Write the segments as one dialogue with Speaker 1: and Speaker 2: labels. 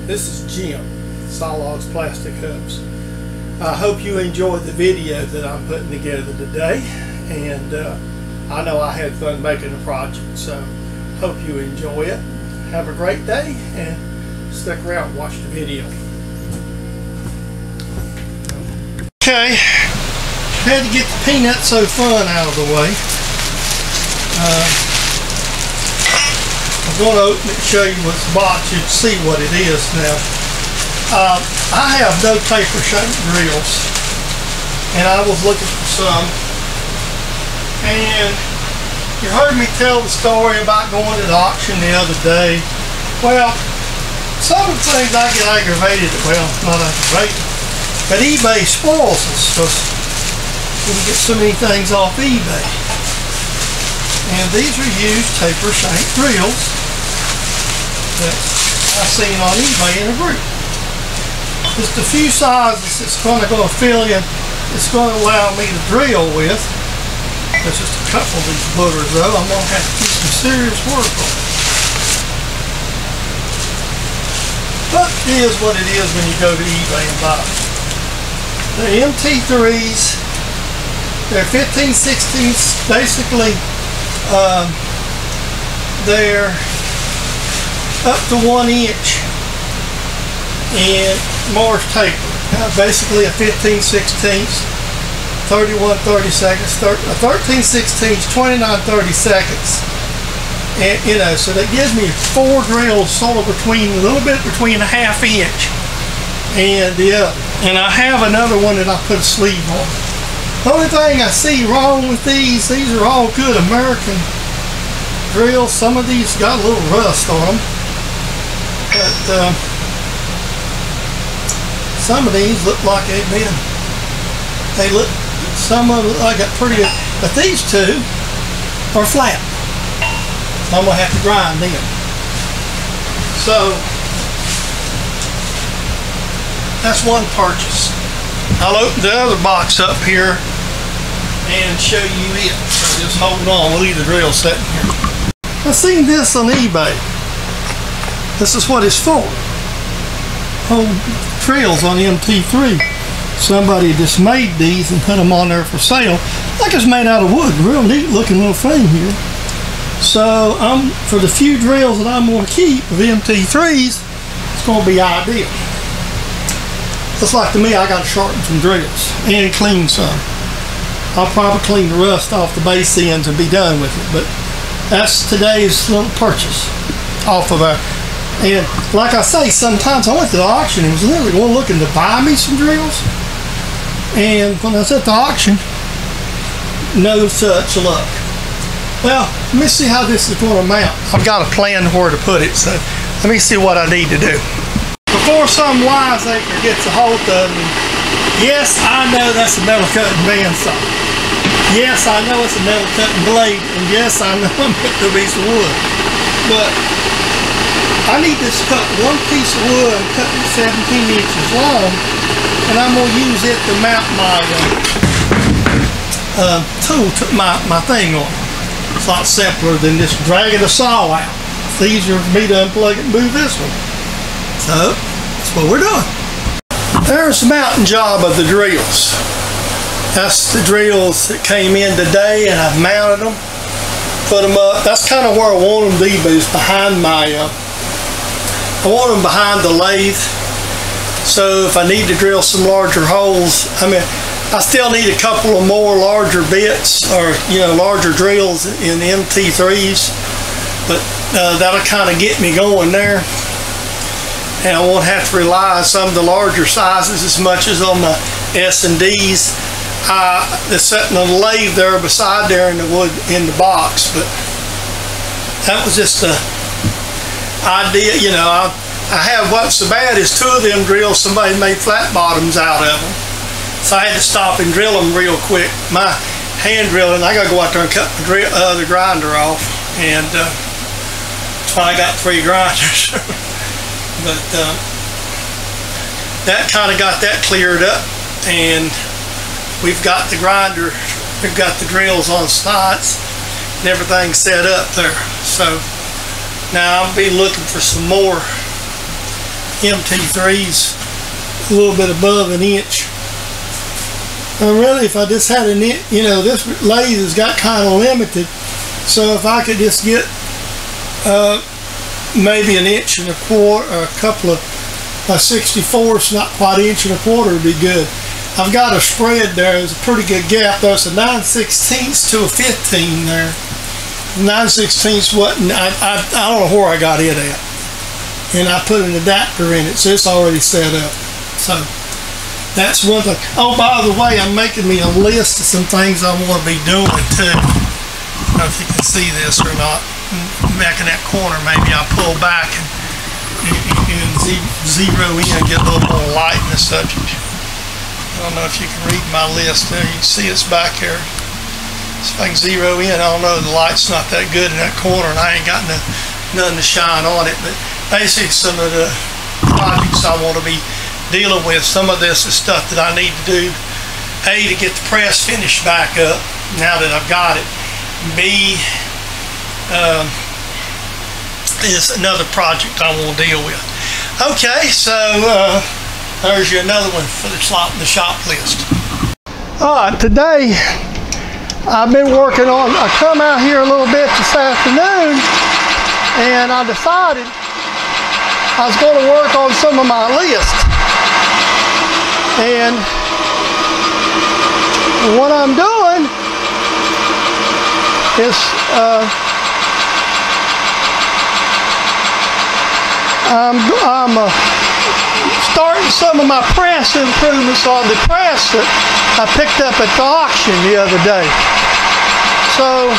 Speaker 1: This is Jim, Sawlogs Plastic Hubs. I hope you enjoyed the video that I'm putting together today, and I know I had fun making the project, so hope you enjoy it. Have a great day and stick around and watch the video. Okay, had to get the peanut so fun out of the way. I'm going to open it and show you what's the box. You can see what it is now. I have no paper shank drills, and I was looking for some. And you heard me tell the story about going to the auction the other day. Well, some of the things I get aggravated, well, not aggravated, but eBay spoils us because we get so many things off eBay. And these are used taper shank drills that I've seen on eBay in a group. Just a few sizes it's going to fill in. It's going to allow me to drill with. There's just a couple of these boogers though. I'm going to have to do some serious work on it. But it is what it is when you go to eBay and buy them. The MT3s, they're 15/16, basically they're up to 1 inch in Morse taper. Basically a 15/16, 31/30 seconds, 13/16, 29/30 seconds. And you know, so that gives me 4 drills sort of between, a little bit between a ½ inch and the other. And I have another one that I put a sleeve on. The only thing I see wrong with these are all good American drills. Some of these got a little rust on them, but some of these look like some of them look like pretty good, but these two are flat. I'm gonna have to grind them. So that's one purchase. I'll open the other box up here and show you it. So just hold on, we'll leave the drill sitting here. I seen this on eBay. This is what it's for. Home drills on the MT3. Somebody just made these and put them on there for sale. Like it's made out of wood. Real neat looking little thing here. So for the few drills that I'm going to keep of MT3s, it's going to be ideal. Just like to me, I got to sharpen some drills and clean some. I'll probably clean the rust off the base ends and be done with it. But that's today's little purchase off of our. And like I say, sometimes I went to the auction and was literally going looking to buy me some drills. And when I was at the auction, no such luck. Well, let me see how this is going to mount. I've got a plan where to put it, so let me see what I need to do. Before some wiseacre gets a hold of me, yes, I know that's a metal cutting bandsaw. Yes, I know it's a metal cutting blade, and yes, I know I'm putting a piece of wood. But I need this cut one piece of wood and cut it 17 inches long, and I'm going to use it to mount my tool, my thing on. It's a lot simpler than just dragging a saw out. It's easier for me to unplug it and move this one. So, that's what we're doing. There's the mounting job of the drills. That's the drills that came in today, and I've mounted them, put them up. That's kind of where I want them to be, but it's behind my, I want them behind the lathe. So if I need to drill some larger holes, I mean, I still need a couple of more larger bits, or larger drills in the MT3s, but that'll kind of get me going there, and I won't have to rely on some of the larger sizes as much as on the S&Ds. They're sitting on the lathe there beside there in the wood in the box, but that was just the idea. I have what's so bad is 2 of them drills somebody made flat bottoms out of them. So I had to stop and drill them real quick. My hand drilling, I got to go out there and cut the grinder off, and that's why I got 3 grinders. But that kind of got that cleared up, and we've got the grinder, we've got the drills on slots, and everything set up there. So now I'll be looking for some more MT3's a little bit above an inch. Really, if I just had an inch, you know, this lathe has got kind of limited, so if I could just get maybe an inch and a quarter, or a couple of 64ths, not quite an inch and a quarter would be good. I've got a spread there. There's a pretty good gap. There's a 9/16 to a 15 there. 9/16 wasn't, I don't know where I got it at. And I put an adapter in it, so it's already set up. So that's one thing. Oh, by the way, I'm making me a list of some things I want to be doing too. I don't know if you can see this or not. Back in that corner, maybe I'll pull back and zero in and get a little more light in the subject. I don't know if you can read my list there. You can see it's back here. So if I can zero in, I don't know, the light's not that good in that corner and I ain't got nothing to shine on it. But basically some of the projects I want to be dealing with, some of this is stuff that I need to do. A, to get the press finished back up now that I've got it. B, is another project I want to deal with. Okay, so there's you another one for the shop list. Alright, today I've been working on, I come out here a little bit this afternoon and I decided I was going to work on some of my list. And what I'm doing is I'm starting some of my press improvements on the press that I picked up at the auction the other day. So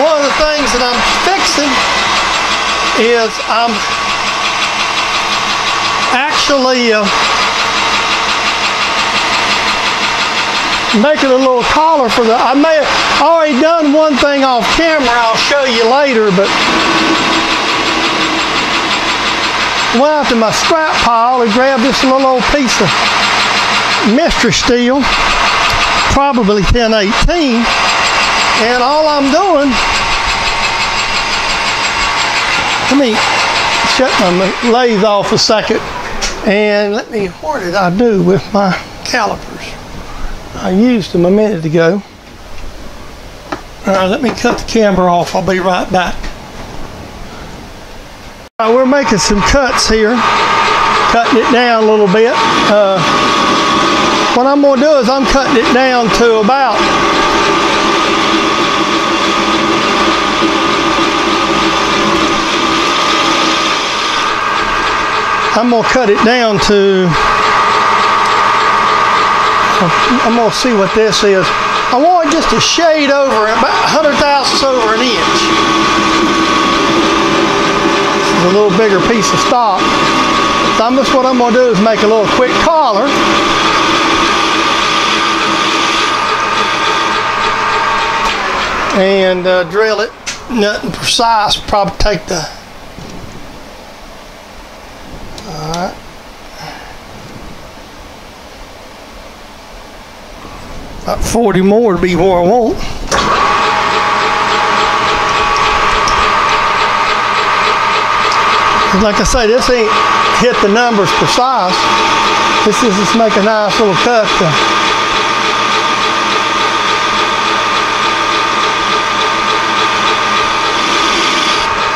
Speaker 1: one of the things that I'm fixing is I'm actually making a little collar for the, I may have already done one thing off camera, I'll show you later, but went out to my scrap pile and grabbed this little old piece of mystery steel, probably 1018, and all I'm doing, let me shut my lathe off a second, and let me, what did I do with my calipers? I used them a minute ago. Let me cut the camera off. I'll be right back. We're making some cuts here, cutting it down a little bit. What I'm going to do is I'm cutting it down to about I'm going to cut it down to, I'm going to see what this is. I want it just a shade over, about 100,000ths over an inch. This is a little bigger piece of stock. So what I'm going to do is make a little quick collar. And drill it. Nothing precise, probably take the, alright. About 40 more to be where I want. Like I say, this ain't hit the numbers precise. This is just make a nice little cut to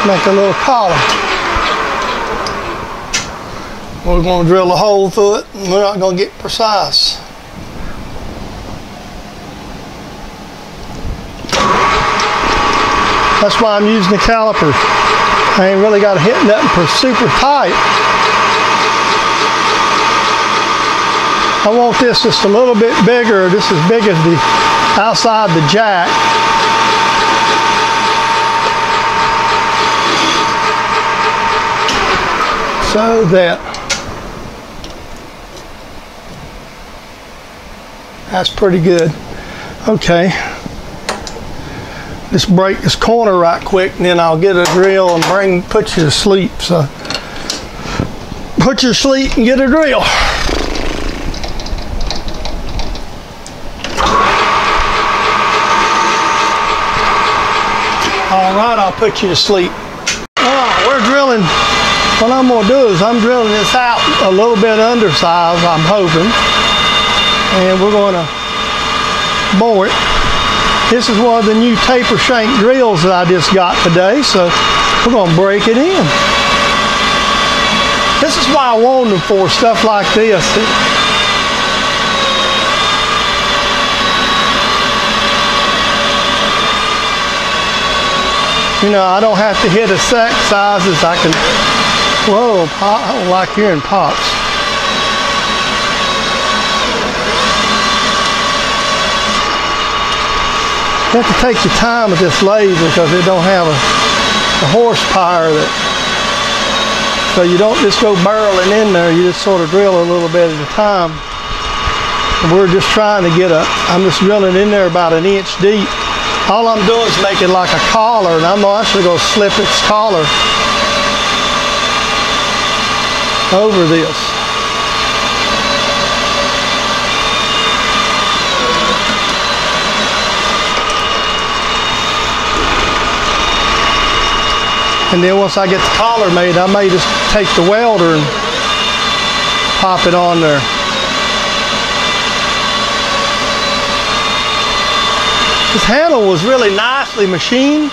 Speaker 1: make a little collar. We're going to drill a hole through it, and we're not going to get precise. That's why I'm using the calipers. I ain't really got to hit nothing for super tight. I want this just a little bit bigger, just as big as the outside the jack. So that's pretty good. Okay. Just break this corner right quick, and then I'll get a drill and put you to sleep. So put you to sleep and get a drill. All right, I'll put you to sleep. All right. drilling, what I'm going to do is I'm drilling this out a little bit undersized, I'm hoping. And we're going to bore it. This is one of the new taper shank drills that I just got today, so we're going to break it in. This is why I want them for, stuff like this. You know, I don't have to hit exact sizes. I can, whoa, pop, I don't like hearing pops. You have to take your time with this lathe because it don't have a horsepower that, so you don't just go barreling in there, you just sort of drill a little bit at a time. And we're just trying to get I'm just drilling in there about 1 inch deep. All I'm doing is making like a collar, and I'm actually going to slip its collar over this. And then once I get the collar made, I may just take the welder and pop it on there. This handle was really nicely machined.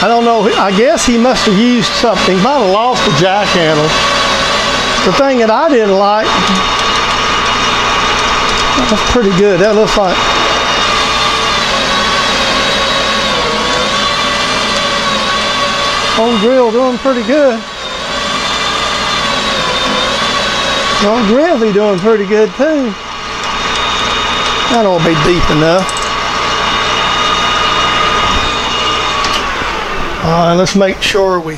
Speaker 1: I don't know, I guess he must have used something. He might have lost the jack handle. The thing that I didn't like, that's pretty good. That looks like, old drill doing pretty good. Old Grizzly doing pretty good too. That ought to be deep enough. All right, let's make sure we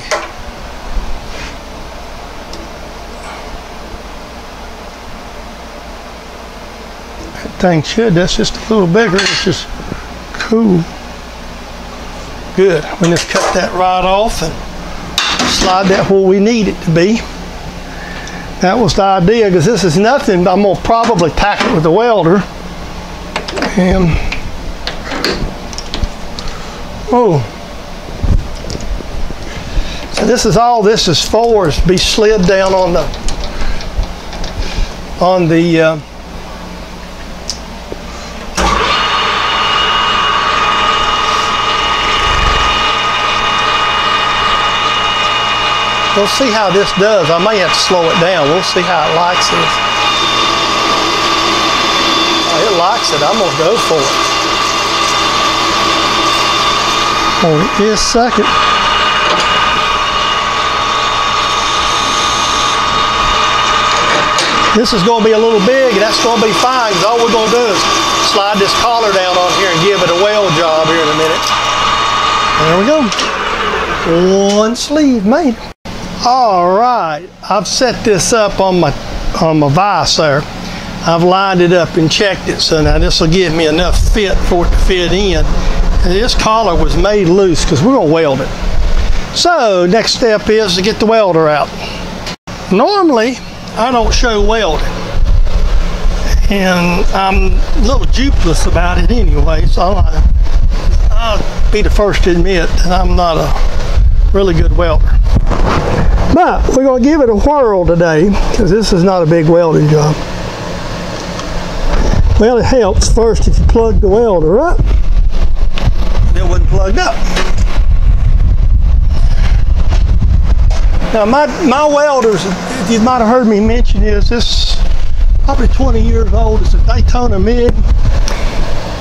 Speaker 1: that thing should, that's just a little bigger, it's just cool. Good. We just cut that right off and slide that where we need it to be. That was the idea, because this is nothing. I'm going to probably pack it with a welder. And oh, so this is all this is for, is to be slid down on the we'll see how this does. I may have to slow it down. We'll see how it likes this. Oh, it likes it. I'm going to go for it. Hold it just a second. This is going to be a little big, and that's going to be fine, because all we're going to do is slide this collar down on here and give it a weld job here in a minute. There we go. One sleeve made. All right, I've set this up on my vise there. I've lined it up and checked it, so now this will give me enough fit for it to fit in. And this collar was made loose because we're going to weld it. So next step is to get the welder out. Normally, I don't show welding, and I'm a little duplicitous about it anyway, so I'll be the first to admit that I'm not a really good welder. But we're going to give it a whirl today, because this is not a big welding job. Well, it helps first if you plug the welder up. It wasn't plugged up. Now my welders, if you might have heard me mention this is probably 20 years old. It's a Daytona MIG.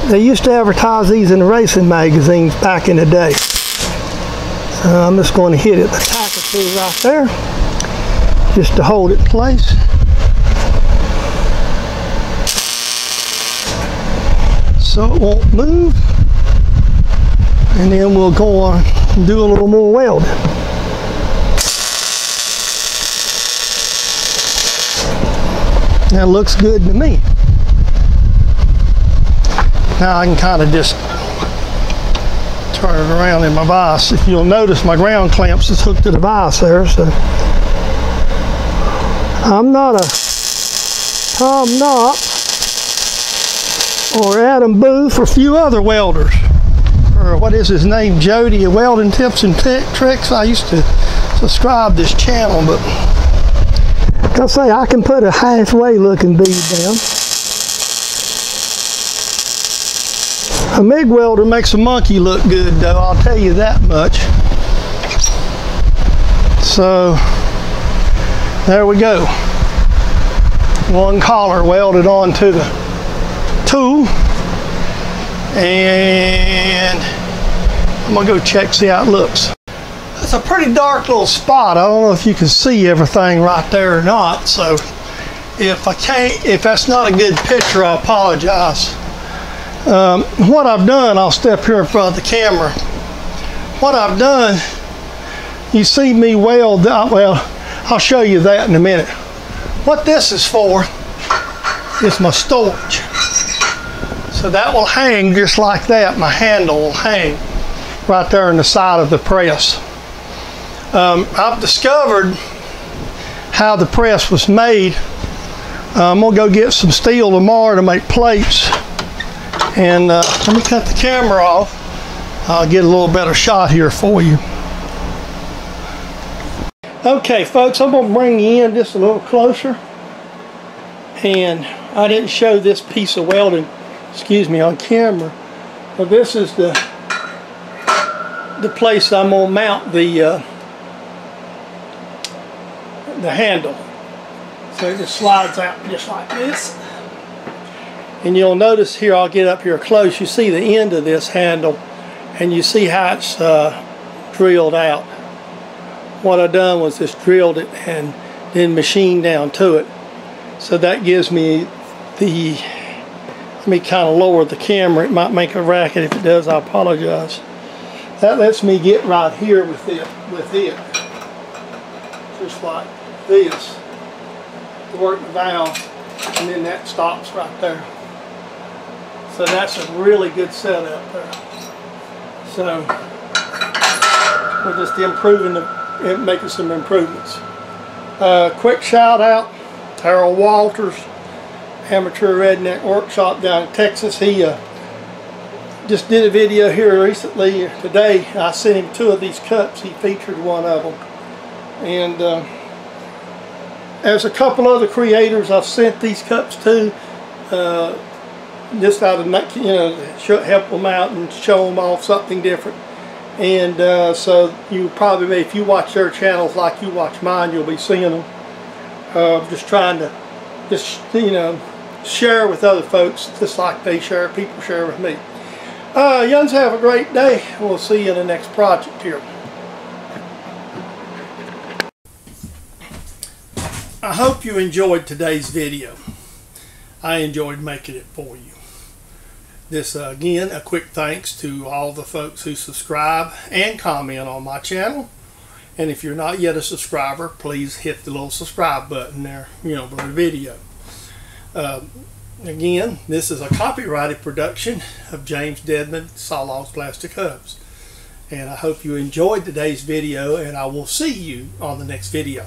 Speaker 1: They used to advertise these in the racing magazines back in the day. So I'm just going to hit it, the tack or two right there, just to hold it in place. So it won't move. And then we'll go on and do a little more welding. That looks good to me. Now I can kind of just turn it around in my vise. If you'll notice, my ground clamps is hooked to the vise there, so I'm not a Tom Knopp or Adam Booth or a few other welders, or what is his name, Jody, Welding Tips and Tricks. I used to subscribe this channel, but like I say, I can put a halfway looking bead down. A MIG welder makes a monkey look good though, I'll tell you that much. So there we go. One collar welded onto the tool, and I'm gonna go check, see how it looks. It's a pretty dark little spot. I don't know if you can see everything right there or not, so if that's not a good picture, I apologize. What I've done, I'll step here in front of the camera. What I've done, you see me weld, well, I'll show you that in a minute. What this is for is my storage. So that will hang just like that. My handle will hang right there in the side of the press. I've discovered how the press was made. I'm gonna go get some steel tomorrow to make plates. And let me cut the camera off. I'll get a little better shot here for you. Okay, folks, I'm gonna bring you in just a little closer. And I didn't show this piece of welding, excuse me, on camera. But this is the place I'm gonna mount the handle. So it just slides out just like this. And you'll notice here, I'll get up here close, you see the end of this handle and you see how it's drilled out. What I done was just drilled it and then machined down to it. So that gives me the, let me kind of lower the camera, it might make a racket. If it does, I apologize. That lets me get right here with it. Just like this. To work the valve, and then that stops right there. So that's a really good setup there. So we're just making some improvements. Quick shout out, Harold Walters, Amateur Redneck Workshop down in Texas. He just did a video here recently, today. I sent him 2 of these cups. He featured one of them. And there's a couple other creators I've sent these cups to. Just out of, help them out and show them off something different. And so you probably, if you watch their channels like you watch mine, you'll be seeing them. Just trying to, share with other folks, just like people share with me. Yuns, have a great day. We'll see you in the next project here. I hope you enjoyed today's video. I enjoyed making it for you. This again, a quick thanks to all the folks who subscribe and comment on my channel. And if you're not yet a subscriber, please hit the little subscribe button there, below the video. Again, this is a copyrighted production of James Deadman, Sawlogs Plastic Hubs. And I hope you enjoyed today's video, and I will see you on the next video.